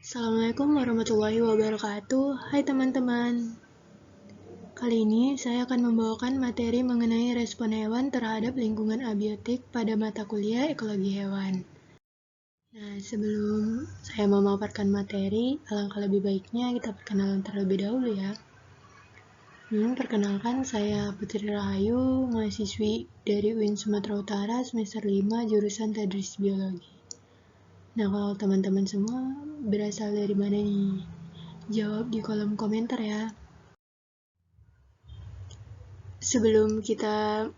Assalamualaikum warahmatullahi wabarakatuh. Hai teman-teman. Kali ini saya akan membawakan materi mengenai respon hewan terhadap lingkungan abiotik pada mata kuliah ekologi hewan. Nah, sebelum saya memaparkan materi, alangkah lebih baiknya kita perkenalan terlebih dahulu ya. Perkenalkan, saya Putri Rahayu, mahasiswi dari UIN Sumatera Utara semester 5 jurusan Tadris Biologi. Nah, kalau teman-teman semua berasal dari mana nih? Jawab di kolom komentar ya. Sebelum kita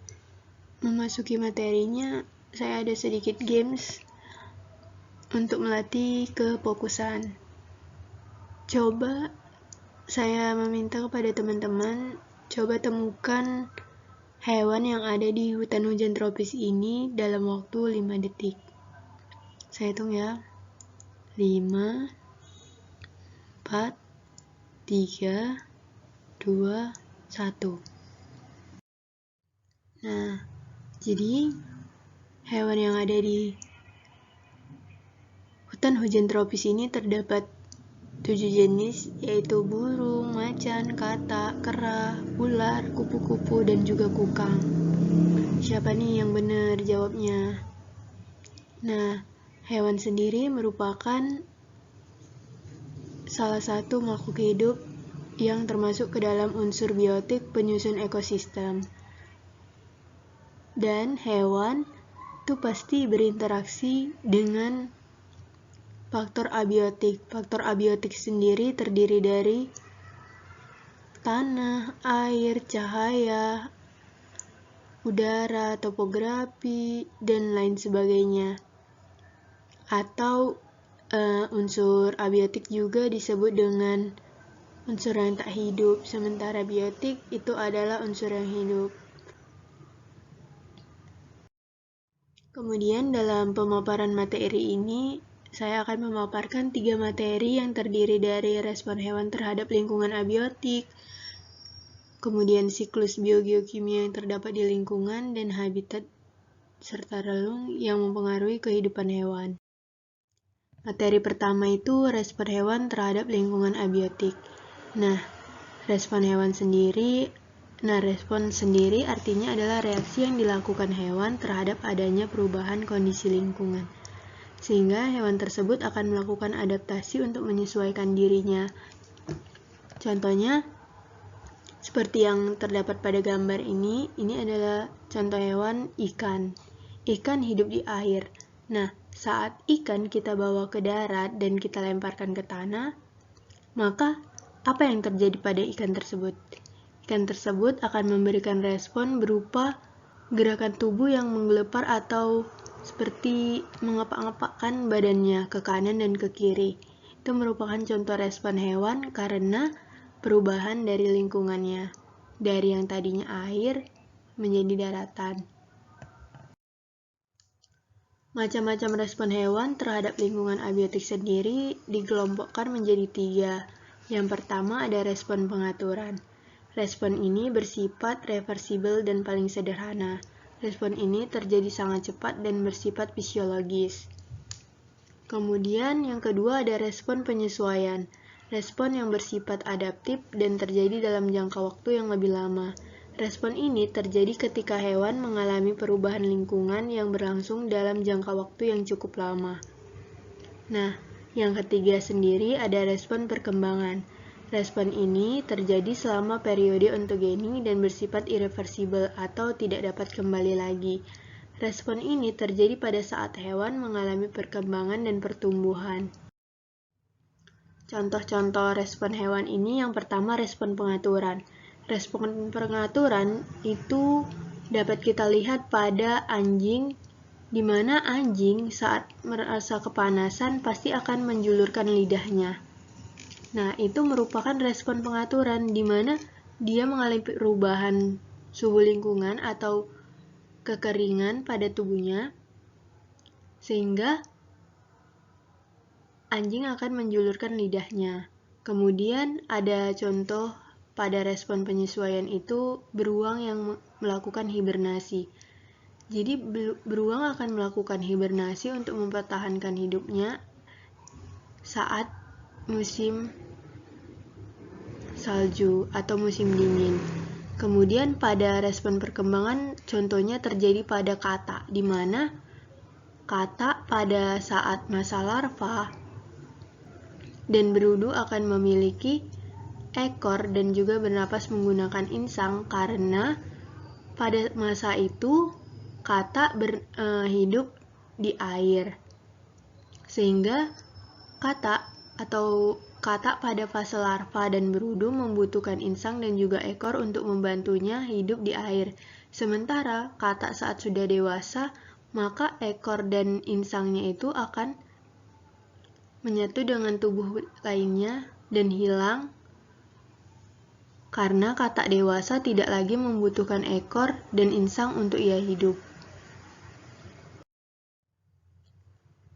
memasuki materinya, saya ada sedikit games untuk melatih kefokusan. Coba saya meminta kepada teman-teman, coba temukan hewan yang ada di hutan hujan tropis ini dalam waktu 5 detik. Saya hitung ya. 5, 4, 3, 2, 1. Nah, jadi hewan yang ada di hutan hujan tropis ini terdapat 7 jenis, yaitu burung, macan, katak, kera, ular, kupu-kupu, dan juga kukang. Siapa nih yang benar jawabnya? Nah, hewan sendiri merupakan salah satu makhluk hidup yang termasuk ke dalam unsur biotik penyusun ekosistem. Dan hewan itu pasti berinteraksi dengan faktor abiotik. Faktor abiotik sendiri terdiri dari tanah, air, cahaya, udara, topografi, dan lain sebagainya. Atau unsur abiotik juga disebut dengan unsur yang tak hidup, sementara biotik itu adalah unsur yang hidup. Kemudian dalam pemaparan materi ini, saya akan memaparkan 3 materi yang terdiri dari respon hewan terhadap lingkungan abiotik, kemudian siklus biogeokimia yang terdapat di lingkungan, dan habitat serta relung yang mempengaruhi kehidupan hewan. Materi pertama itu respon hewan terhadap lingkungan abiotik. Nah, respon sendiri artinya adalah reaksi yang dilakukan hewan terhadap adanya perubahan kondisi lingkungan. Sehingga hewan tersebut akan melakukan adaptasi untuk menyesuaikan dirinya. Contohnya, seperti yang terdapat pada gambar ini adalah contoh hewan ikan. Ikan hidup di air. Nah, saat ikan kita bawa ke darat dan kita lemparkan ke tanah, maka apa yang terjadi pada ikan tersebut? Ikan tersebut akan memberikan respon berupa gerakan tubuh yang menggelepar atau seperti mengepak-ngepakkan badannya ke kanan dan ke kiri. Itu merupakan contoh respon hewan karena perubahan dari lingkungannya, dari yang tadinya air menjadi daratan. Macam-macam respon hewan terhadap lingkungan abiotik sendiri dikelompokkan menjadi 3. Yang pertama ada respon pengaturan. Respon ini bersifat reversibel dan paling sederhana. Respon ini terjadi sangat cepat dan bersifat fisiologis. Kemudian yang kedua ada respon penyesuaian. Respon yang bersifat adaptif dan terjadi dalam jangka waktu yang lebih lama. Respon ini terjadi ketika hewan mengalami perubahan lingkungan yang berlangsung dalam jangka waktu yang cukup lama. Nah, yang ketiga sendiri ada respon perkembangan. Respon ini terjadi selama periode ontogeni dan bersifat irreversibel atau tidak dapat kembali lagi. Respon ini terjadi pada saat hewan mengalami perkembangan dan pertumbuhan. Contoh-contoh respon hewan ini yang pertama respon pengaturan. Respon pengaturan itu dapat kita lihat pada anjing, di mana anjing saat merasa kepanasan pasti akan menjulurkan lidahnya. Nah, itu merupakan respon pengaturan di mana dia mengalami perubahan suhu lingkungan atau kekeringan pada tubuhnya, sehingga anjing akan menjulurkan lidahnya. Kemudian ada contoh pada respon penyesuaian itu beruang yang melakukan hibernasi. Jadi beruang akan melakukan hibernasi untuk mempertahankan hidupnya saat musim salju atau musim dingin. Kemudian pada respon perkembangan contohnya terjadi pada kata, di mana kata pada saat masa larva dan berudu akan memiliki ekor dan juga bernapas menggunakan insang karena pada masa itu kata hidup di air. Sehingga kata pada fase larva dan berudu membutuhkan insang dan juga ekor untuk membantunya hidup di air. Sementara kata saat sudah dewasa, maka ekor dan insangnya itu akan menyatu dengan tubuh lainnya dan hilang karena kata dewasa tidak lagi membutuhkan ekor dan insang untuk ia hidup.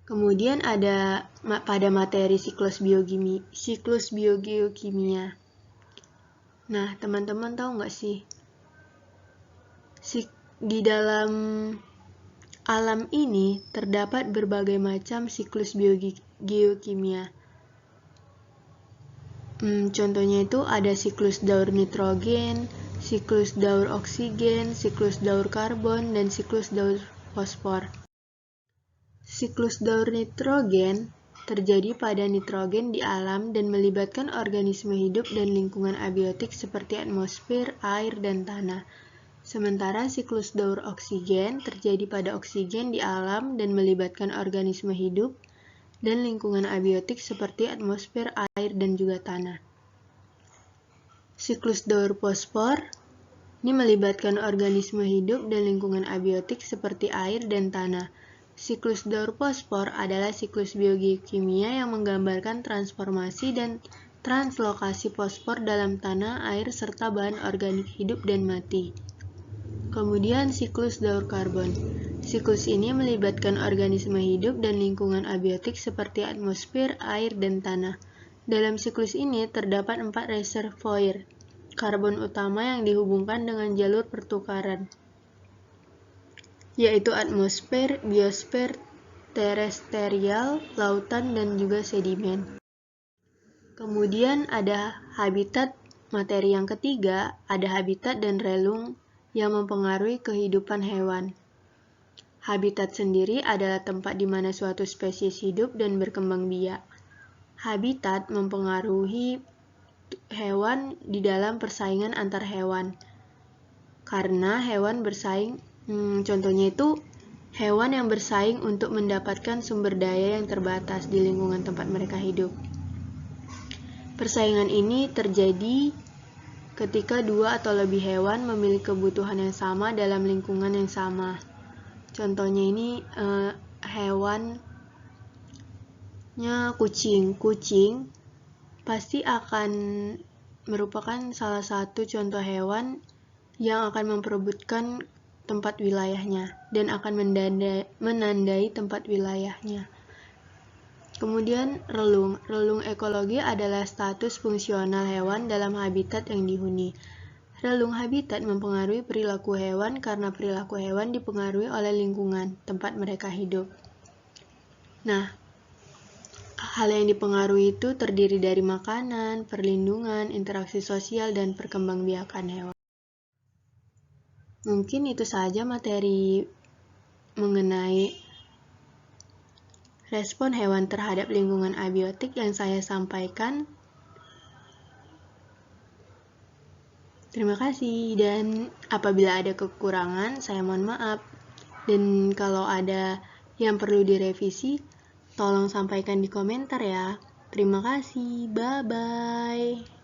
Kemudian ada pada materi siklus biogeokimia. Nah, teman-teman tahu nggak sih? Di dalam alam ini terdapat berbagai macam siklus biogeokimia. Contohnya itu ada siklus daur nitrogen, siklus daur oksigen, siklus daur karbon, dan siklus daur fosfor. Siklus daur nitrogen terjadi pada nitrogen di alam dan melibatkan organisme hidup dan lingkungan abiotik seperti atmosfer, air, dan tanah. Sementara siklus daur oksigen terjadi pada oksigen di alam dan melibatkan organisme hidup dan lingkungan abiotik seperti atmosfer, air, dan juga tanah. Siklus daur fosfor ini melibatkan organisme hidup dan lingkungan abiotik seperti air dan tanah. Siklus daur fosfor adalah siklus biogeokimia yang menggambarkan transformasi dan translokasi fosfor dalam tanah, air, serta bahan organik hidup dan mati. Kemudian siklus daur karbon. Siklus ini melibatkan organisme hidup dan lingkungan abiotik seperti atmosfer, air, dan tanah. Dalam siklus ini terdapat 4 reservoir karbon utama yang dihubungkan dengan jalur pertukaran, yaitu atmosfer, biosfer, terestrial, lautan, dan juga sedimen. Kemudian ada habitat. Materi yang ketiga, ada habitat dan relung yang mempengaruhi kehidupan hewan. Habitat sendiri adalah tempat di mana suatu spesies hidup dan berkembang biak. Habitat mempengaruhi hewan di dalam persaingan antar hewan. Karena hewan bersaing, contohnya itu hewan yang bersaing untuk mendapatkan sumber daya yang terbatas di lingkungan tempat mereka hidup. Persaingan ini terjadi ketika 2 atau lebih hewan memiliki kebutuhan yang sama dalam lingkungan yang sama. Contohnya ini hewannya kucing. Kucing pasti akan merupakan salah satu contoh hewan yang akan memperebutkan tempat wilayahnya dan akan menandai tempat wilayahnya. Kemudian relung. Relung ekologi adalah status fungsional hewan dalam habitat yang dihuni. Relung habitat mempengaruhi perilaku hewan karena perilaku hewan dipengaruhi oleh lingkungan tempat mereka hidup. Nah, hal yang dipengaruhi itu terdiri dari makanan, perlindungan, interaksi sosial, dan perkembangbiakan hewan. Mungkin itu saja materi mengenai respon hewan terhadap lingkungan abiotik yang saya sampaikan. Terima kasih, dan apabila ada kekurangan, saya mohon maaf. Dan kalau ada yang perlu direvisi, tolong sampaikan di komentar ya. Terima kasih, bye-bye.